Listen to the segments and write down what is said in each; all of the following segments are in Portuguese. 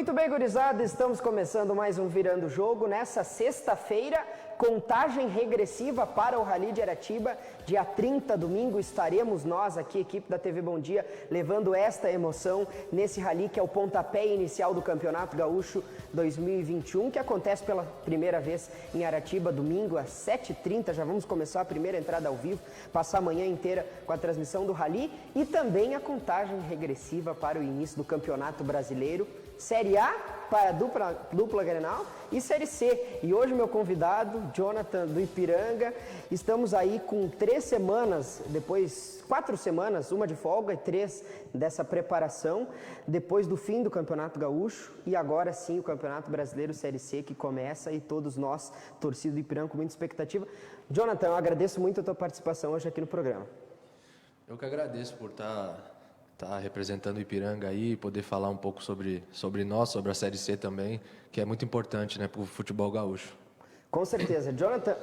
Muito bem, gurizada, estamos começando mais um Virando o Jogo. Nessa sexta-feira, contagem regressiva para o Rally de Aratiba. Dia 30, domingo, estaremos nós aqui, equipe da TV Bom Dia, levando esta emoção nesse rally que é o pontapé inicial do Campeonato Gaúcho 2021, que acontece pela primeira vez em Aratiba, domingo às 7h30. Já vamos começar a primeira entrada ao vivo, passar a manhã inteira com a transmissão do rally e também a contagem regressiva para o início do Campeonato Brasileiro. Série A para a dupla Grenal e Série C. E hoje meu convidado, Jonathan do Ipiranga, estamos aí com 3 semanas, depois 4 semanas, uma de folga e 3 dessa preparação, depois do fim do Campeonato Gaúcho e agora sim o Campeonato Brasileiro Série C que começa e todos nós, torcida do Ipiranga, com muita expectativa. Jonathan, eu agradeço muito a tua participação hoje aqui no programa. Eu que agradeço por estar representando o Ipiranga aí, poder falar um pouco sobre nós, sobre a Série C também, que é muito importante, né, para o futebol gaúcho. Com certeza. Jonathan,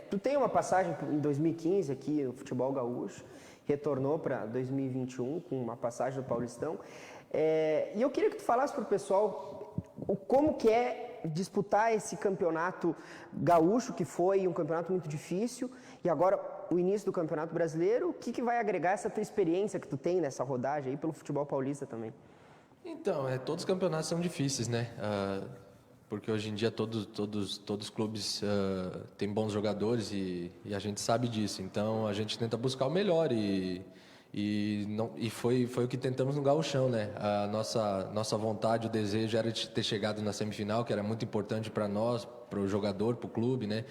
tu tem uma passagem em 2015 aqui no futebol gaúcho, retornou para 2021 com uma passagem do Paulistão, e eu queria que tu falasse para o pessoal como que é disputar esse campeonato gaúcho, que foi um campeonato muito difícil, e agora o início do Campeonato Brasileiro. O que vai agregar essa tua experiência que tu tem nessa rodagem aí pelo futebol paulista também? Então, todos os campeonatos são difíceis, né? Porque hoje em dia todos os clubes têm bons jogadores e a gente sabe disso. Então a gente tenta buscar o melhor e foi o que tentamos no Gauchão, né? A nossa vontade, o desejo era de ter chegado na semifinal, que era muito importante para nós, para o jogador, para o clube, né?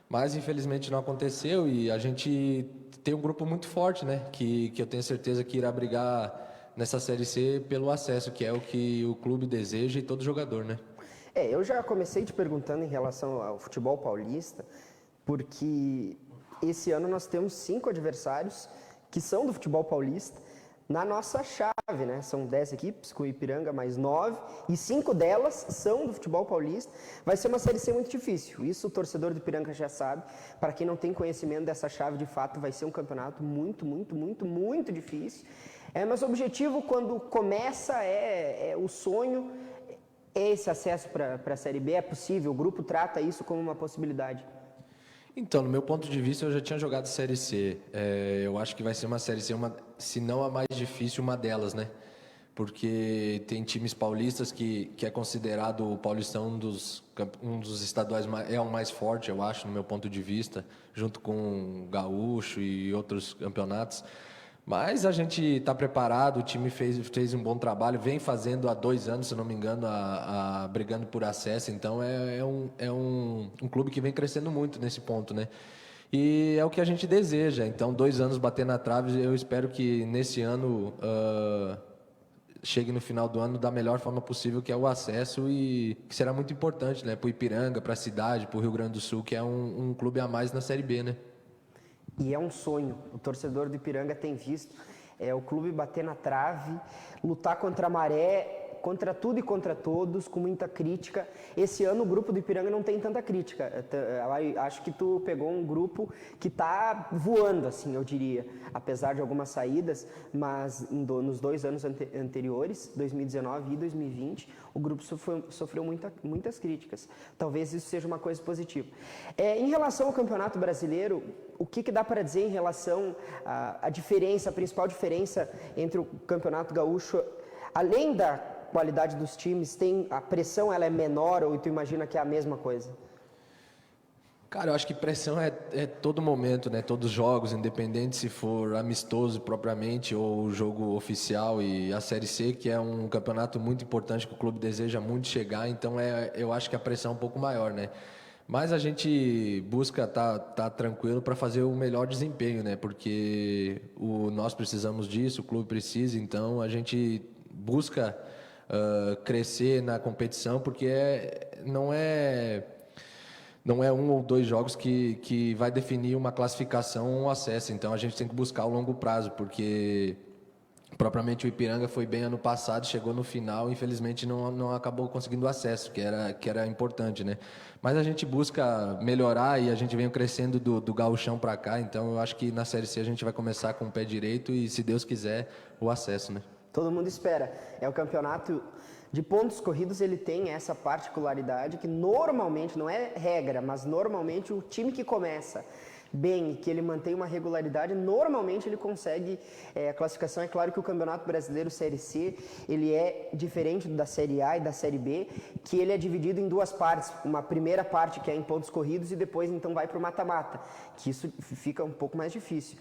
Mas infelizmente não aconteceu e a gente tem um grupo muito forte, né? Que eu tenho certeza que irá brigar nessa Série C pelo acesso, que é o que o clube deseja e todo jogador, né? Eu já comecei te perguntando em relação ao futebol paulista, porque esse ano nós temos 5 adversários que são do futebol paulista na nossa chave, né? São 10 equipes, com o Ipiranga mais 9, e 5 delas são do futebol paulista. Vai ser uma Série C muito difícil, isso o torcedor do Ipiranga já sabe. Para quem não tem conhecimento dessa chave, de fato, vai ser um campeonato muito, muito, muito, muito difícil. Mas o objetivo, quando começa, o sonho, é esse acesso para a Série B. É possível, o grupo trata isso como uma possibilidade. Então, no meu ponto de vista, eu já tinha jogado Série C. Eu acho que vai ser uma Série C, se não a mais difícil, uma delas, né? Porque tem times paulistas que é considerado o Paulistão um dos estaduais, é o mais forte, eu acho, no meu ponto de vista, junto com o Gaúcho e outros campeonatos. Mas a gente está preparado, o time fez um bom trabalho, vem fazendo há 2 anos, se não me engano, brigando por acesso. Então é um clube que vem crescendo muito nesse ponto, né? E é o que a gente deseja. Então 2 anos bater na trave, eu espero que nesse ano chegue no final do ano da melhor forma possível, que é o acesso, e que será muito importante, né? Para o Ipiranga, para a cidade, para o Rio Grande do Sul, que é um clube a mais na Série B, né? E é um sonho, o torcedor do Ipiranga tem visto o clube bater na trave, lutar contra a maré, contra tudo e contra todos, com muita crítica. Esse ano o grupo do Ipiranga não tem tanta crítica. Acho que tu pegou um grupo que está voando, assim, eu diria, apesar de algumas saídas, mas nos 2 anos anteriores, 2019 e 2020, o grupo sofreu muitas críticas. Talvez isso seja uma coisa positiva. Em relação ao Campeonato Brasileiro, o que dá para dizer em relação à diferença, a principal diferença entre o Campeonato Gaúcho, além da qualidade dos times, a pressão ela é menor ou tu imagina que é a mesma coisa? Cara, eu acho que pressão é todo momento, né? Todos os jogos, independente se for amistoso propriamente ou jogo oficial, e a Série C, que é um campeonato muito importante que o clube deseja muito chegar, então eu acho que a pressão é um pouco maior, né? Mas a gente busca tá tranquilo para fazer o melhor desempenho, né? Porque nós precisamos disso, o clube precisa, então a gente busca crescer na competição, porque não é 1 ou 2 jogos que vai definir uma classificação ou um acesso. Então a gente tem que buscar o longo prazo, porque propriamente o Ipiranga foi bem ano passado, chegou no final, infelizmente não acabou conseguindo acesso, que era importante, né? Mas a gente busca melhorar e a gente vem crescendo do Gauchão para cá, então eu acho que na Série C a gente vai começar com o pé direito e, se Deus quiser, o acesso, né? Todo mundo espera. É o campeonato De pontos corridos ele tem essa particularidade que normalmente, não é regra, mas normalmente o time que começa bem e que ele mantém uma regularidade, normalmente ele consegue a classificação. É claro que o Campeonato Brasileiro Série C, ele é diferente da Série A e da Série B, que ele é dividido em duas partes, uma primeira parte que é em pontos corridos e depois então vai para o mata-mata, que isso fica um pouco mais difícil.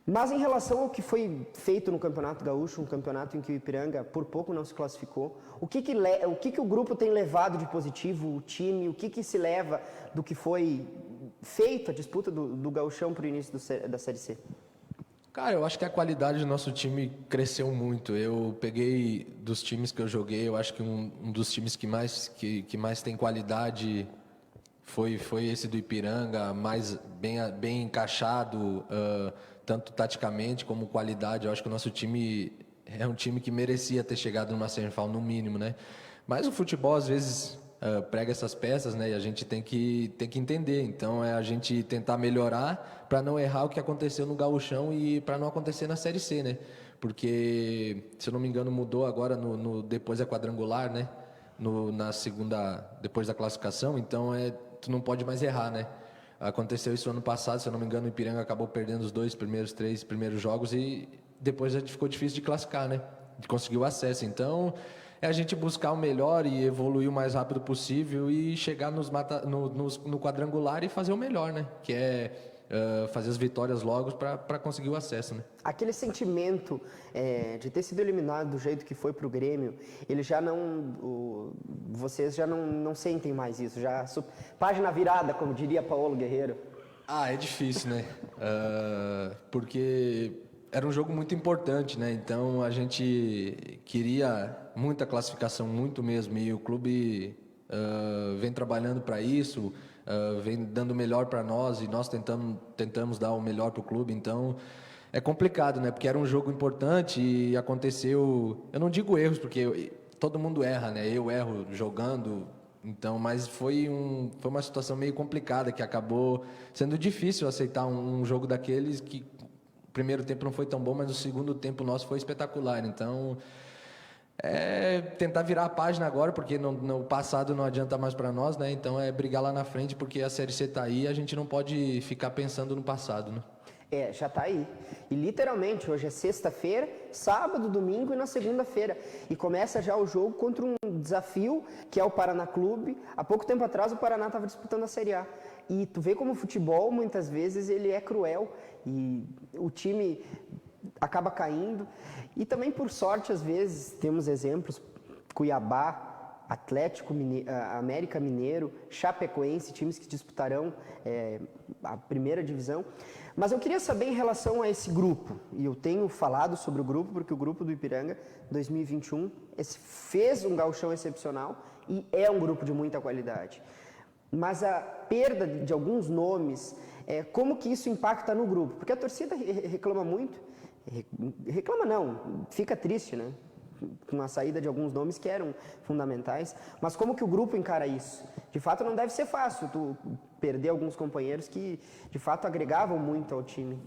Mas em relação ao que foi feito no Campeonato Gaúcho, um campeonato em que o Ipiranga por pouco não se classificou, o que o grupo tem levado de positivo, o time, o que se leva do que foi feito a disputa do Gauchão para o início da Série C? Cara, eu acho que a qualidade do nosso time cresceu muito. Eu peguei dos times que eu joguei, eu acho que um dos times que mais tem qualidade foi esse do Ipiranga, mais bem encaixado, tanto taticamente como qualidade. Eu acho que o nosso time é um time que merecia ter chegado numa semifinal no mínimo, né? Mas o futebol às vezes prega essas peças, né? E a gente tem que entender. Então é a gente tentar melhorar para não errar o que aconteceu no Gauchão e para não acontecer na Série C, né? Porque, se eu não me engano, mudou agora depois da quadrangular, né? Na segunda, depois da classificação. Então tu não pode mais errar, né? Aconteceu isso ano passado, se eu não me engano, o Ipiranga acabou perdendo os três primeiros jogos e depois ficou difícil de classificar, né? De conseguir o acesso. Então, é a gente buscar o melhor e evoluir o mais rápido possível e chegar no quadrangular e fazer o melhor, né? Que é fazer as vitórias logo para conseguir o acesso, né? Aquele sentimento de ter sido eliminado do jeito que foi para o Grêmio, ele já não... vocês já não sentem mais isso, página virada, como diria Paulo Guerreiro. É difícil, né? Porque era um jogo muito importante, né? Então a gente queria muita classificação, muito mesmo, e o clube vem trabalhando para isso, vem dando o melhor para nós e nós tentamos dar o melhor para o clube. Então é complicado, né? Porque era um jogo importante e aconteceu, eu não digo erros, porque todo mundo erra, né? Eu erro jogando, então, mas foi uma situação meio complicada, que acabou sendo difícil aceitar um jogo daqueles que o primeiro tempo não foi tão bom, mas o segundo tempo nosso foi espetacular. Então, tentar virar a página agora, porque no passado não adianta mais para nós, né? Então, é brigar lá na frente, porque a Série C está aí e a gente não pode ficar pensando no passado, né? Já está aí. E literalmente, hoje é sexta-feira, sábado, domingo e na segunda-feira. E começa já o jogo contra um desafio, que é o Paraná Clube. Há pouco tempo atrás o Paraná estava disputando a Série A. E tu vê como o futebol, muitas vezes, ele é cruel. E o time acaba caindo. E também, por sorte, às vezes, temos exemplos, Cuiabá, Atlético, América Mineiro, Chapecoense, times que disputarão a primeira divisão. Mas eu queria saber em relação a esse grupo, e eu tenho falado sobre o grupo, porque o grupo do Ipiranga 2021 fez um gauchão excepcional e é um grupo de muita qualidade. Mas a perda de alguns nomes, como que isso impacta no grupo? Porque a torcida reclama muito, reclama não, fica triste, né? Com a saída de alguns nomes que eram fundamentais, mas como que o grupo encara isso? De fato não deve ser fácil tu perder alguns companheiros que de fato agregavam muito ao time.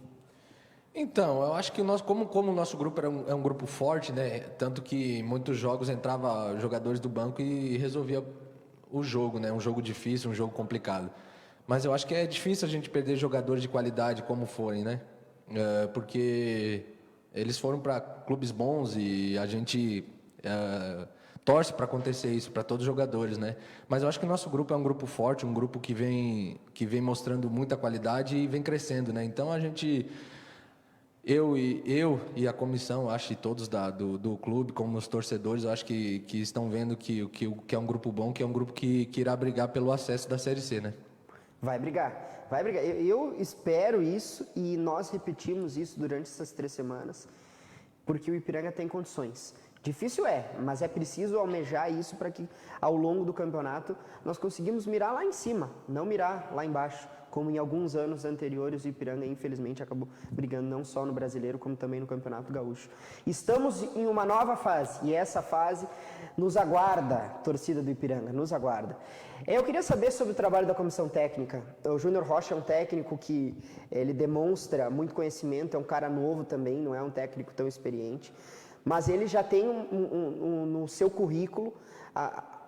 Então, eu acho que como o nosso grupo é um grupo forte, né? Tanto que em muitos jogos entrava jogadores do banco e resolvia o jogo, né? Um jogo difícil, um jogo complicado. Mas eu acho que é difícil a gente perder jogadores de qualidade como forem, né? Porque eles foram para clubes bons e a gente torce para acontecer isso para todos os jogadores, né? Mas eu acho que o nosso grupo é um grupo forte, um grupo que vem mostrando muita qualidade e vem crescendo, né? Então a gente, eu e a comissão, acho que todos do clube, como os torcedores, eu acho que estão vendo que é um grupo bom, que é um grupo que irá brigar pelo acesso da Série C, né? Vai brigar, vai brigar. Eu espero isso e nós repetimos isso durante essas 3 semanas, porque o Ipiranga tem condições. Difícil mas é preciso almejar isso para que ao longo do campeonato nós conseguimos mirar lá em cima, não mirar lá embaixo, como em alguns anos anteriores o Ipiranga infelizmente acabou brigando não só no Brasileiro como também no Campeonato Gaúcho. Estamos em uma nova fase e essa fase nos aguarda, torcida do Ipiranga, nos aguarda. Eu queria saber sobre o trabalho da comissão técnica. O Júnior Rocha é um técnico que ele demonstra muito conhecimento, é um cara novo também, não é um técnico tão experiente. mas ele já tem no seu currículo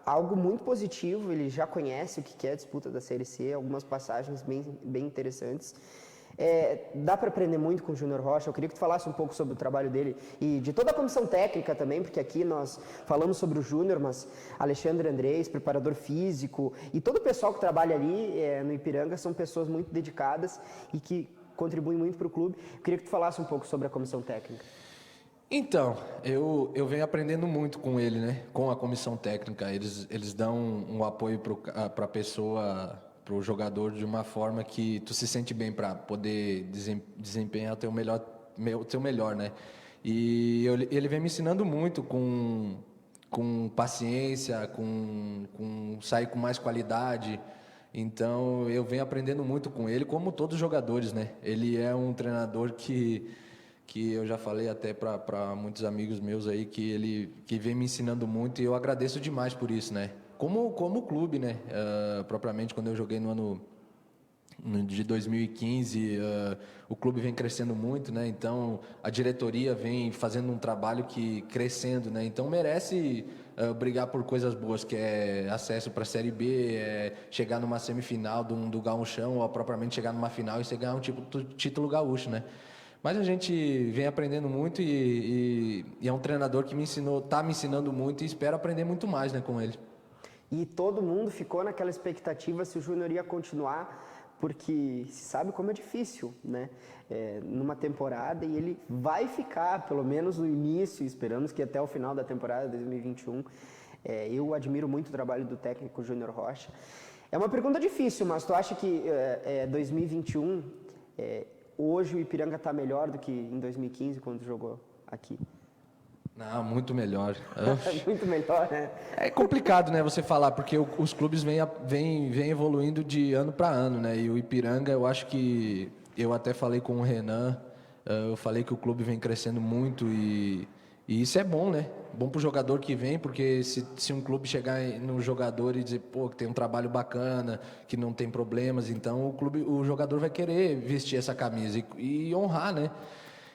algo muito positivo, ele já conhece o que é a disputa da Série C, algumas passagens bem interessantes. Dá para aprender muito com o Júnior Rocha. Eu queria que tu falasse um pouco sobre o trabalho dele e de toda a comissão técnica também, porque aqui nós falamos sobre o Júnior, mas Alexandre Andrés, preparador físico, e todo o pessoal que trabalha ali no Ipiranga são pessoas muito dedicadas e que contribuem muito para o clube. Eu queria que tu falasse um pouco sobre a comissão técnica. Então, eu venho aprendendo muito com ele, né? Com a comissão técnica. Eles dão um apoio para a pessoa, para o jogador, de uma forma que tu se sente bem para poder desempenhar o teu melhor, né? E ele vem me ensinando muito com paciência, com sair com mais qualidade. Então, eu venho aprendendo muito com ele, como todos os jogadores, né? Ele é um treinador que eu já falei até para muitos amigos meus aí, que vem me ensinando muito, e eu agradeço demais por isso, né? Como clube, né? Propriamente, quando eu joguei no ano de 2015, o clube vem crescendo muito, né? Então, a diretoria vem fazendo um trabalho crescendo, né? Então, merece brigar por coisas boas, que é acesso para a Série B, chegar numa semifinal do Gauchão, ou propriamente chegar numa final e você ganhar um título gaúcho, né? Mas a gente vem aprendendo muito e é um treinador que tá me ensinando muito, e espero aprender muito mais, né, com ele. E todo mundo ficou naquela expectativa se o Júnior ia continuar, porque se sabe como é difícil, né? Numa temporada, e ele vai ficar, pelo menos no início, esperamos que até o final da temporada 2021. Eu admiro muito o trabalho do técnico Júnior Rocha. É uma pergunta difícil, mas tu acha que 2021... hoje o Ipiranga está melhor do que em 2015, quando jogou aqui? Não, muito melhor. Muito melhor, né? É complicado, né, você falar, porque os clubes vêm evoluindo de ano para ano, né? E o Ipiranga, eu acho que... Eu até falei com o Renan, eu falei que o clube vem crescendo muito e isso é bom, né? Bom para o jogador que vem, porque se um clube chegar no jogador e dizer, pô, que tem um trabalho bacana, que não tem problemas, então o jogador vai querer vestir essa camisa e honrar, né?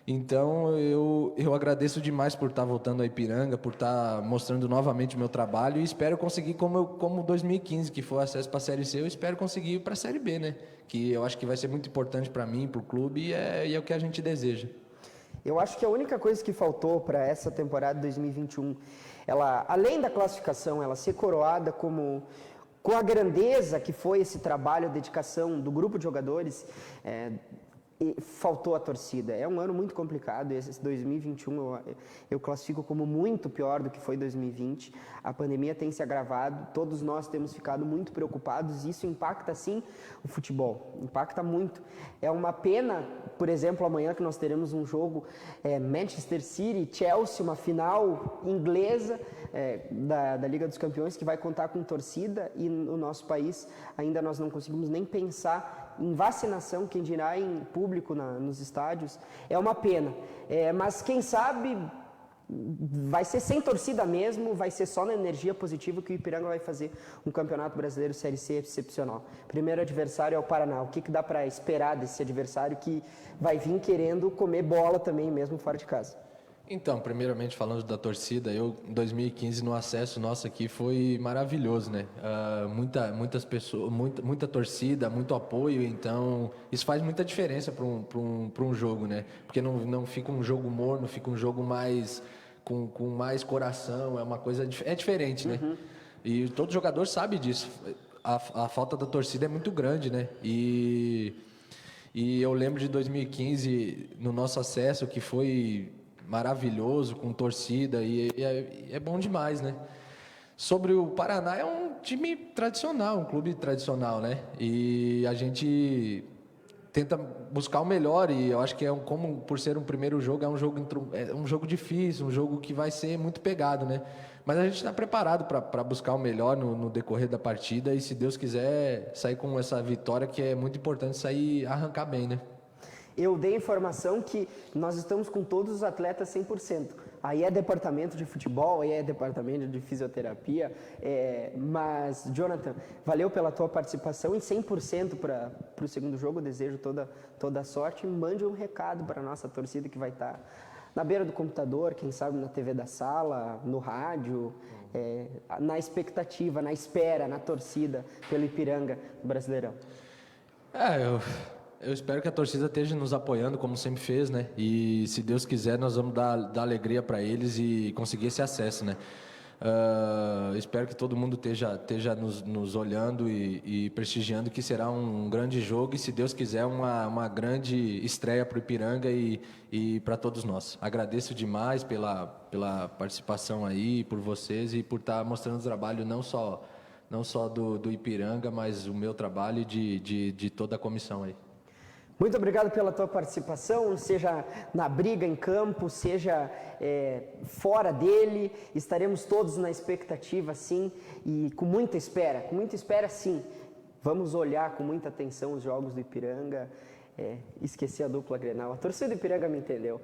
Então eu agradeço demais por estar voltando a Ipiranga, por estar mostrando novamente o meu trabalho, e espero conseguir, como 2015, que foi o acesso para a Série C, eu espero conseguir ir para a Série B, né? Que eu acho que vai ser muito importante para mim, para o clube, e é o que a gente deseja. Eu acho que a única coisa que faltou para essa temporada de 2021, ela, além da classificação, ela ser coroada com a grandeza que foi esse trabalho, a dedicação do grupo de jogadores, e faltou a torcida. É um ano muito complicado, esse 2021 eu classifico como muito pior do que foi 2020. A pandemia tem se agravado, todos nós temos ficado muito preocupados, e isso impacta sim o futebol, impacta muito. É uma pena, por exemplo, amanhã que nós teremos um jogo Manchester City, Chelsea, uma final inglesa da Liga dos Campeões, que vai contar com torcida, e no nosso país ainda nós não conseguimos nem pensar em vacinação, quem dirá em público nos estádios. É uma pena, mas quem sabe vai ser sem torcida mesmo, vai ser só na energia positiva que o Ipiranga vai fazer um Campeonato Brasileiro Série C excepcional. Primeiro adversário é o Paraná. O que dá para esperar desse adversário que vai vir querendo comer bola também, mesmo fora de casa? Então, primeiramente falando da torcida, em 2015 no acesso nosso aqui foi maravilhoso, né? Muitas pessoas, muita torcida, muito apoio, então isso faz muita diferença para um jogo, né? Porque não fica um jogo morno, fica um jogo mais com mais coração, é uma coisa diferente, né? Uhum. E todo jogador sabe disso. A falta da torcida é muito grande, né? E eu lembro de 2015 no nosso acesso, que foi maravilhoso, com torcida, e é bom demais, né? Sobre o Paraná, é um time tradicional, um clube tradicional, né? E a gente tenta buscar o melhor, e eu acho que como por ser um primeiro jogo, é um jogo difícil, um jogo que vai ser muito pegado, né? Mas a gente está preparado para buscar o melhor no decorrer da partida, e se Deus quiser sair com essa vitória, que é muito importante arrancar bem, né? Eu dei informação que nós estamos com todos os atletas 100%. Aí é departamento de futebol, aí é departamento de fisioterapia. Mas, Jonathan, valeu pela tua participação, e 100% para o segundo jogo. Eu desejo toda a sorte. Mande um recado para a nossa torcida que vai estar na beira do computador, quem sabe na TV da sala, no rádio, na expectativa, na espera, na torcida pelo Ipiranga do Brasileirão? Eu espero que a torcida esteja nos apoiando, como sempre fez, né? E se Deus quiser, nós vamos dar alegria para eles e conseguir esse acesso, né? Espero que todo mundo esteja nos olhando e prestigiando, que será um grande jogo e, se Deus quiser, uma grande estreia para o Ipiranga e para todos nós. Agradeço demais pela participação aí, por vocês e por estar mostrando o trabalho não só do Ipiranga, mas o meu trabalho de toda a comissão aí. Muito obrigado pela tua participação, seja na briga em campo, seja fora dele. Estaremos todos na expectativa, sim, e com muita espera, sim. Vamos olhar com muita atenção os jogos do Ipiranga. Esqueci a dupla Grenal, a torcida do Ipiranga me entendeu.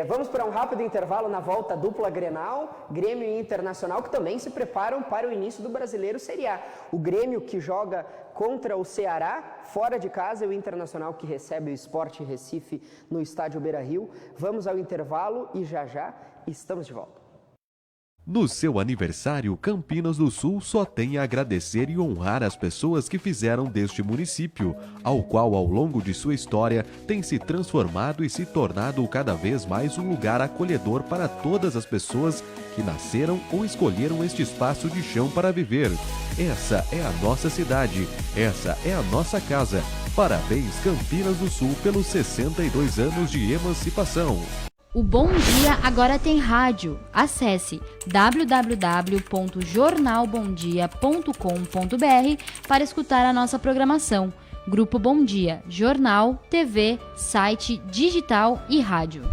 Vamos para um rápido intervalo. Na volta, a dupla Grenal, Grêmio e Internacional, que também se preparam para o início do Brasileiro Série A. O Grêmio, que joga contra o Ceará, fora de casa, e o Internacional, que recebe o Sport Recife no estádio Beira-Rio. Vamos ao intervalo e já estamos de volta. No seu aniversário, Campinas do Sul só tem a agradecer e honrar as pessoas que fizeram deste município, ao qual ao longo de sua história tem se transformado e se tornado cada vez mais um lugar acolhedor para todas as pessoas que nasceram ou escolheram este espaço de chão para viver. Essa é a nossa cidade, essa é a nossa casa. Parabéns, Campinas do Sul, pelos 62 anos de emancipação. O Bom Dia agora tem rádio. Acesse www.jornalbomdia.com.br para escutar a nossa programação. Grupo Bom Dia, jornal, TV, site, digital e rádio.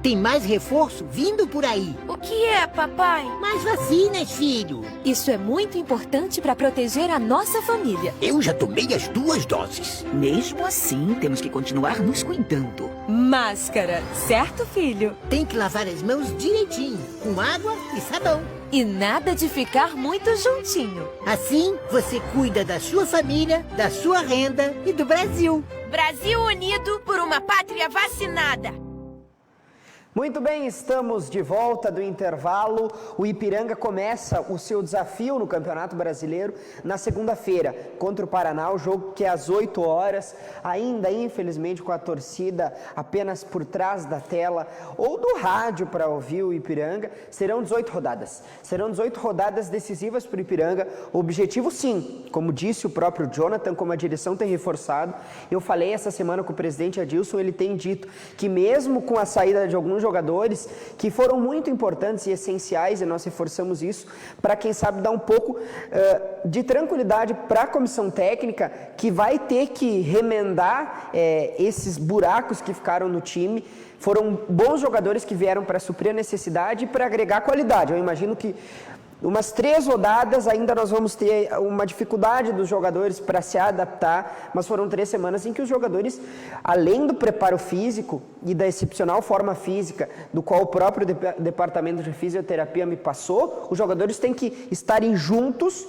Tem mais reforço vindo por aí. O que é, papai? Mais vacinas, filho. Isso é muito importante para proteger a nossa família. Eu já tomei as 2 doses. Mesmo assim, temos que continuar nos cuidando. Máscara, certo, filho? Tem que lavar as mãos direitinho, com água e sabão. E nada de ficar muito juntinho. Assim, você cuida da sua família, da sua renda e do Brasil. Brasil unido por uma pátria vacinada. Muito bem, estamos de volta do intervalo. O Ipiranga começa o seu desafio no Campeonato Brasileiro na segunda-feira contra o Paraná, o jogo que é às 8 horas, ainda infelizmente com a torcida apenas por trás da tela ou do rádio para ouvir o Ipiranga. Serão 18 rodadas. Serão 18 rodadas decisivas para o Ipiranga. O objetivo, sim, como disse o próprio Jonathan, como a direção tem reforçado. Eu falei essa semana com o presidente Adilson, ele tem dito que mesmo com a saída de alguns jogadores que foram muito importantes e essenciais, e nós reforçamos isso, para quem sabe dar um pouco de tranquilidade para a comissão técnica, que vai ter que remendar esses buracos que ficaram no time. Foram bons jogadores que vieram para suprir a necessidade e para agregar qualidade. Eu imagino que umas 3 rodadas ainda nós vamos ter uma dificuldade dos jogadores para se adaptar, mas foram 3 semanas em que os jogadores, além do preparo físico e da excepcional forma física, do qual o próprio departamento de fisioterapia me passou, os jogadores têm que estarem juntos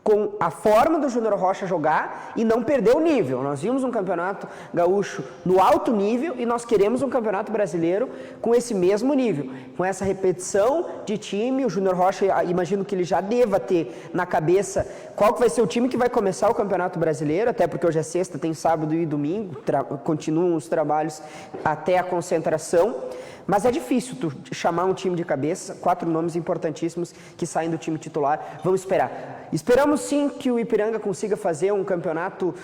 com a forma do Júnior Rocha jogar e não perder o nível. Nós vimos um campeonato gaúcho no alto nível e nós queremos um campeonato brasileiro com esse mesmo nível, com essa repetição de time. O Júnior Rocha, imagino que ele já deva ter na cabeça qual que vai ser o time que vai começar o campeonato brasileiro, até porque hoje é sexta, tem sábado e domingo, continuam os trabalhos até a concentração. Mas é difícil tu chamar um time de cabeça, 4 nomes importantíssimos que saem do time titular. Vamos esperar. Esperamos sim que o Ipiranga consiga fazer um campeonato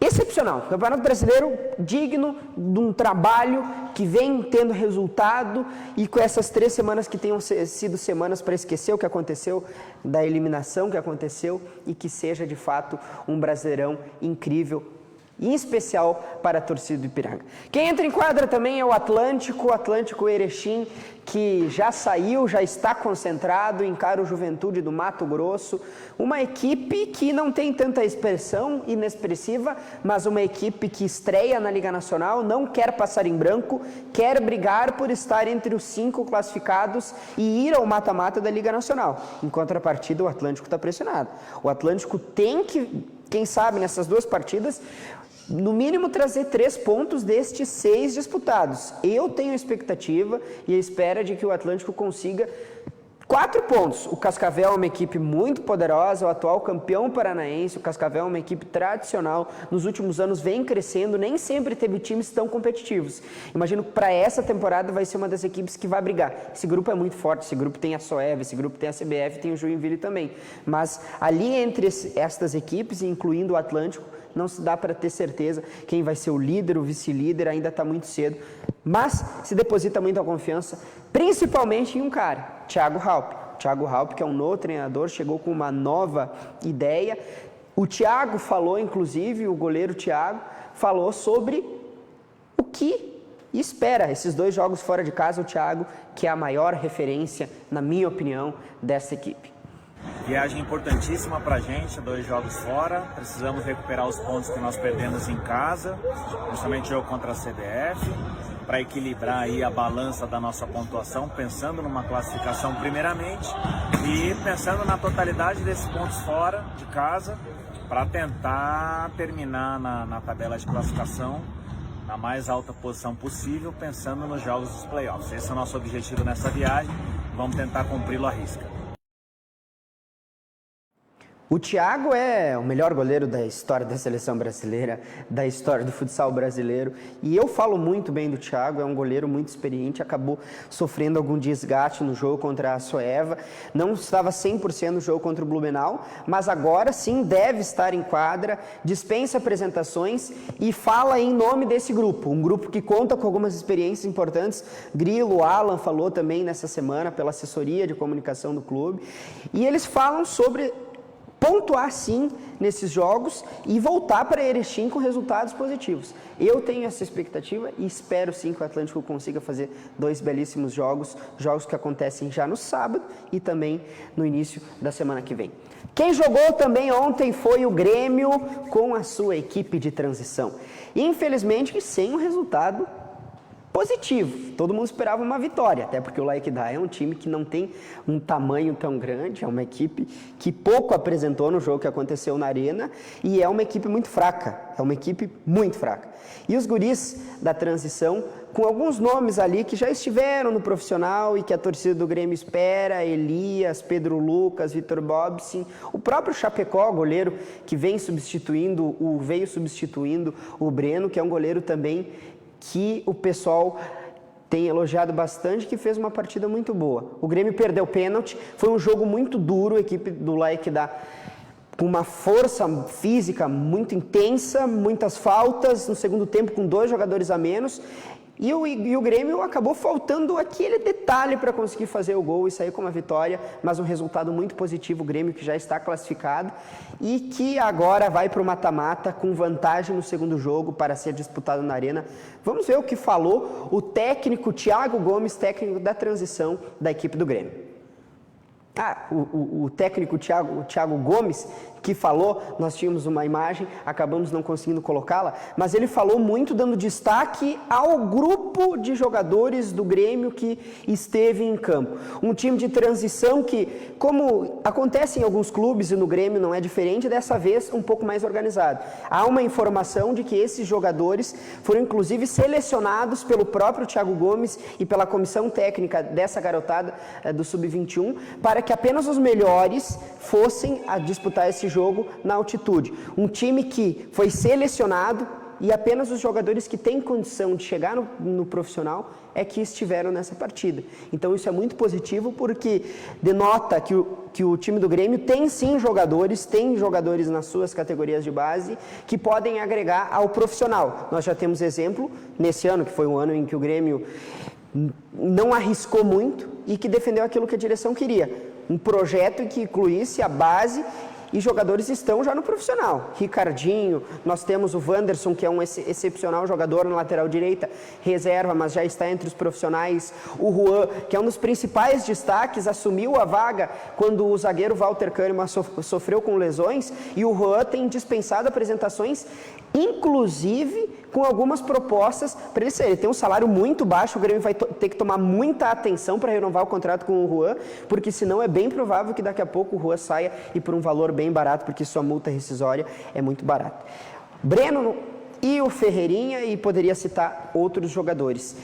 excepcional. Campeonato brasileiro digno de um trabalho que vem tendo resultado, e com essas 3 semanas que tenham sido semanas para esquecer o que aconteceu, da eliminação que aconteceu, e que seja de fato um Brasileirão incrível, em especial para a torcida do Ipiranga. Quem entra em quadra também é o Atlântico Erechim, que já saiu, já está concentrado, encara o Juventude do Mato Grosso, uma equipe que não tem tanta expressão, inexpressiva, mas uma equipe que estreia na Liga Nacional, não quer passar em branco, quer brigar por estar entre os 5 classificados e ir ao mata-mata da Liga Nacional. Em contrapartida, o Atlântico está pressionado. O Atlântico tem que, quem sabe, nessas 2 partidas, no mínimo trazer 3 pontos destes 6 disputados. Eu tenho a expectativa e a espera de que o Atlântico consiga 4 pontos. O Cascavel é uma equipe muito poderosa, o atual campeão paranaense. O Cascavel é uma equipe tradicional. Nos últimos anos vem crescendo, nem sempre teve times tão competitivos. Imagino que para essa temporada vai ser uma das equipes que vai brigar. Esse grupo é muito forte, esse grupo tem a Soeva, esse grupo tem a CBF, tem o Joinville também. Mas ali entre estas equipes, incluindo o Atlântico, não se dá para ter certeza quem vai ser o líder, o vice-líder, ainda está muito cedo. Mas se deposita muita confiança, principalmente em um cara, Thiago Halpe. Thiago Halpe, que é um novo treinador, chegou com uma nova ideia. O Thiago falou, inclusive, o goleiro Thiago, falou sobre o que espera esses 2 jogos fora de casa. O Thiago, que é a maior referência, na minha opinião, dessa equipe. Viagem importantíssima pra gente, 2 jogos fora, precisamos recuperar os pontos que nós perdemos em casa, principalmente o jogo contra a CBF, para equilibrar aí a balança da nossa pontuação, pensando numa classificação primeiramente e pensando na totalidade desses pontos fora de casa, para tentar terminar na tabela de classificação na mais alta posição possível, pensando nos jogos dos playoffs. Esse é o nosso objetivo nessa viagem, vamos tentar cumpri-lo à risca. O Thiago é o melhor goleiro da história da seleção brasileira, da história do futsal brasileiro. E eu falo muito bem do Thiago, é um goleiro muito experiente, acabou sofrendo algum desgaste no jogo contra a Soeva. Não estava 100% no jogo contra o Blumenau, mas agora sim deve estar em quadra, dispensa apresentações e fala em nome desse grupo. Um grupo que conta com algumas experiências importantes. Grilo, Alan falou também nessa semana pela assessoria de comunicação do clube. E eles falam sobre pontuar sim nesses jogos e voltar para Erechim com resultados positivos. Eu tenho essa expectativa e espero sim que o Atlântico consiga fazer 2 belíssimos jogos que acontecem já no sábado e também no início da semana que vem. Quem jogou também ontem foi o Grêmio com a sua equipe de transição. Infelizmente sem um resultado positivo. Todo mundo esperava uma vitória, até porque o Laikidá é um time que não tem um tamanho tão grande, é uma equipe que pouco apresentou no jogo que aconteceu na Arena e é uma equipe muito fraca, E os guris da transição, com alguns nomes ali que já estiveram no profissional e que a torcida do Grêmio espera, Elias, Pedro Lucas, Vitor Bobsin, o próprio Chapecó, goleiro que veio substituindo o Breno, que é um goleiro também que o pessoal tem elogiado bastante, que fez uma partida muito boa. O Grêmio perdeu o pênalti, foi um jogo muito duro, a equipe do Laikidá com uma força física muito intensa, muitas faltas, no segundo tempo com 2 jogadores a menos, e o Grêmio acabou faltando aquele detalhe para conseguir fazer o gol e sair com uma vitória, mas um resultado muito positivo. O Grêmio que já está classificado e que agora vai para o mata-mata com vantagem no segundo jogo para ser disputado na Arena. Vamos ver o que falou o técnico Thiago Gomes, técnico da transição da equipe do Grêmio. O técnico Thiago Gomes, que falou, nós tínhamos uma imagem, acabamos não conseguindo colocá-la, mas ele falou muito dando destaque ao grupo de jogadores do Grêmio que esteve em campo. Um time de transição que, como acontece em alguns clubes e no Grêmio não é diferente, dessa vez um pouco mais organizado. Há uma informação de que esses jogadores foram inclusive selecionados pelo próprio Thiago Gomes e pela comissão técnica dessa garotada do Sub-21 para que apenas os melhores fossem a disputar esse jogo na altitude. Um time que foi selecionado e apenas os jogadores que têm condição de chegar no profissional é que estiveram nessa partida. Então isso é muito positivo porque denota que o time do Grêmio tem sim jogadores, nas suas categorias de base que podem agregar ao profissional. Nós já temos exemplo nesse ano, que foi um ano em que o Grêmio não arriscou muito e que defendeu aquilo que a direção queria. Um projeto que incluísse a base e jogadores estão já no profissional. Ricardinho, nós temos o Wanderson, que é um excepcional jogador na lateral direita, reserva, mas já está entre os profissionais. O Juan, que é um dos principais destaques, assumiu a vaga quando o zagueiro Walter Kahneman sofreu com lesões, e o Juan tem dispensado apresentações, inclusive com algumas propostas para ele ser. Ele tem um salário muito baixo, o Grêmio vai ter que tomar muita atenção para renovar o contrato com o Juan, porque senão é bem provável que daqui a pouco o Juan saia e por um valor bem barato, porque sua multa rescisória é muito barata. Breno e o Ferreirinha, e poderia citar outros jogadores.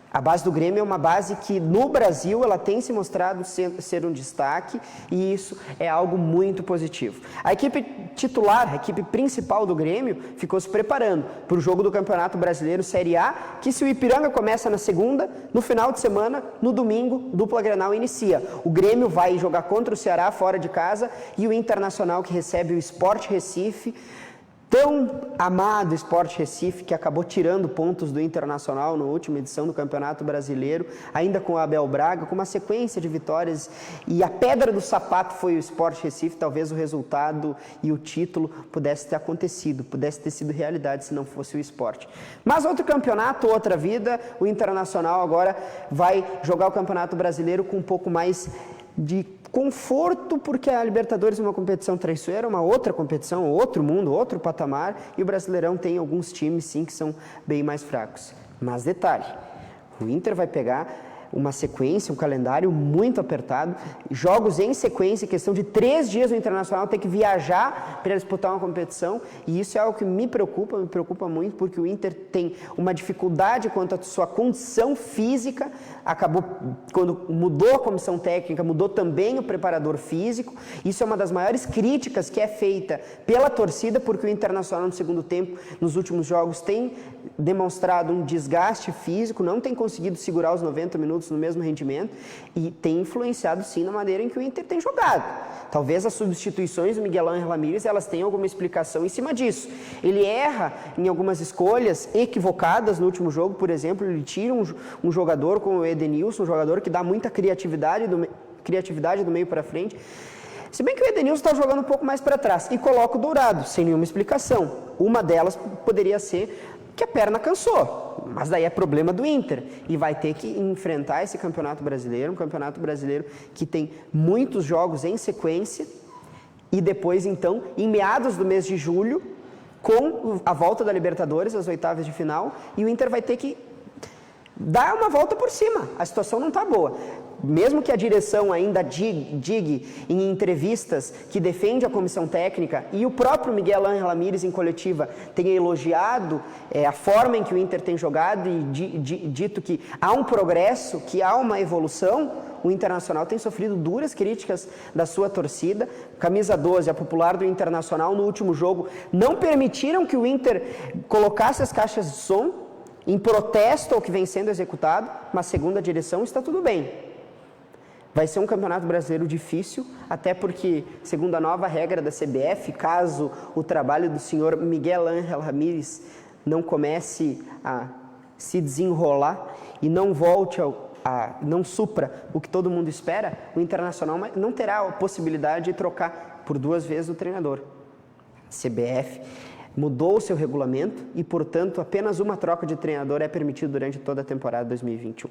A base do Grêmio é uma base que no Brasil ela tem se mostrado ser um destaque, e isso é algo muito positivo. A equipe titular, a equipe principal do Grêmio, ficou se preparando para o jogo do Campeonato Brasileiro Série A, que se o Ipiranga começa na segunda, no final de semana, no domingo, dupla Grenal inicia. O Grêmio vai jogar contra o Ceará fora de casa, e o Internacional, que recebe o Sport Recife, tão amado Sport Recife, que acabou tirando pontos do Internacional na última edição do Campeonato Brasileiro, ainda com o Abel Braga, com uma sequência de vitórias, e a pedra do sapato foi o Sport Recife. Talvez o resultado e o título pudesse ter acontecido, pudesse ter sido realidade se não fosse o Sport. Mas outro campeonato, outra vida, o Internacional agora vai jogar o Campeonato Brasileiro com um pouco mais de conforto, porque a Libertadores é uma competição traiçoeira, uma outra competição, outro mundo, outro patamar, e o Brasileirão tem alguns times, sim, que são bem mais fracos. Mas detalhe, o Inter vai pegar uma sequência, um calendário muito apertado, jogos em sequência, questão de 3 dias o Internacional tem que viajar para disputar uma competição, e isso é algo que me preocupa muito, porque o Inter tem uma dificuldade quanto à sua condição física. Acabou, quando mudou a comissão técnica, mudou também o preparador físico. Isso é uma das maiores críticas que é feita pela torcida, porque o Internacional no segundo tempo, nos últimos jogos, tem demonstrado um desgaste físico, não tem conseguido segurar os 90 minutos no mesmo rendimento, e tem influenciado sim na maneira em que o Inter tem jogado. Talvez as substituições do Miguel Ángel Ramírez, elas tenham alguma explicação em cima disso. Ele erra em algumas escolhas equivocadas no último jogo, por exemplo, ele tira um jogador como o Edenilson, um jogador que dá muita criatividade do meio para frente. Se bem que o Edenilson está jogando um pouco mais para trás, e coloca o Dourado, sem nenhuma explicação. Uma delas poderia ser que a perna cansou, mas daí é problema do Inter, e vai ter que enfrentar esse Campeonato Brasileiro, um Campeonato Brasileiro que tem muitos jogos em sequência, e depois então, em meados do mês de julho, com a volta da Libertadores, as oitavas de final, e o Inter vai ter que dar uma volta por cima. A situação não está boa. Mesmo que a direção ainda diga em entrevistas que defende a comissão técnica, e o próprio Miguel Ángel Ramírez em coletiva tenha elogiado a forma em que o Inter tem jogado e dito que há um progresso, que há uma evolução, o Internacional tem sofrido duras críticas da sua torcida. Camisa 12, a popular do Internacional, no último jogo, não permitiram que o Inter colocasse as caixas de som em protesto ao que vem sendo executado, mas segundo a direção está tudo bem. Vai ser um Campeonato Brasileiro difícil, até porque, segundo a nova regra da CBF, caso o trabalho do senhor Miguel Ángel Ramírez não comece a se desenrolar e não volte não supra o que todo mundo espera, o Internacional não terá a possibilidade de trocar por 2 vezes o treinador. A CBF mudou o seu regulamento e, portanto, apenas uma troca de treinador é permitida durante toda a temporada 2021.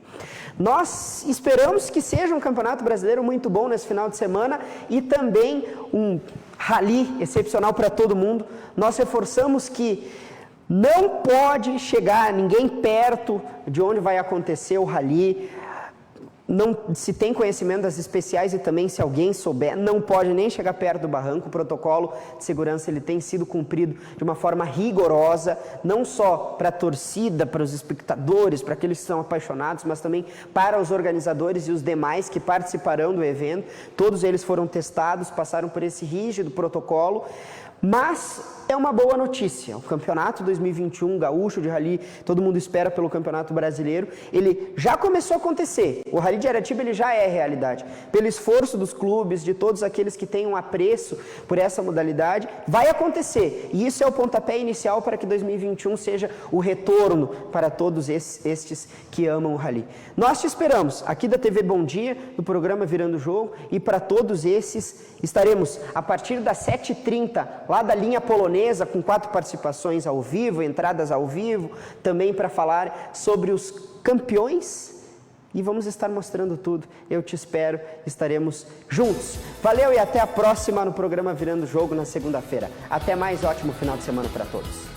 Nós esperamos que seja um Campeonato Brasileiro muito bom nesse final de semana, e também um rally excepcional para todo mundo. Nós reforçamos que não pode chegar ninguém perto de onde vai acontecer o rally. Não se tem conhecimento das especiais, e também, se alguém souber, não pode nem chegar perto do barranco. O protocolo de segurança ele tem sido cumprido de uma forma rigorosa, não só para a torcida, para os espectadores, para aqueles que são apaixonados, mas também para os organizadores e os demais que participarão do evento. Todos eles foram testados, passaram por esse rígido protocolo. Mas é uma boa notícia. O Campeonato 2021 Gaúcho de Rally, todo mundo espera pelo Campeonato Brasileiro, ele já começou a acontecer. O Rally de Aratiba ele já é realidade. Pelo esforço dos clubes, de todos aqueles que têm um apreço por essa modalidade, vai acontecer. E isso é o pontapé inicial para que 2021 seja o retorno para todos estes que amam o Rally. Nós te esperamos aqui da TV Bom Dia, do programa Virando o Jogo, e para todos esses estaremos a partir das 7h30 lá da linha polonesa, com 4 participações ao vivo, entradas ao vivo, também para falar sobre os campeões, e vamos estar mostrando tudo. Eu te espero, estaremos juntos. Valeu e até a próxima no programa Virando o Jogo na segunda-feira. Até mais, ótimo final de semana para todos.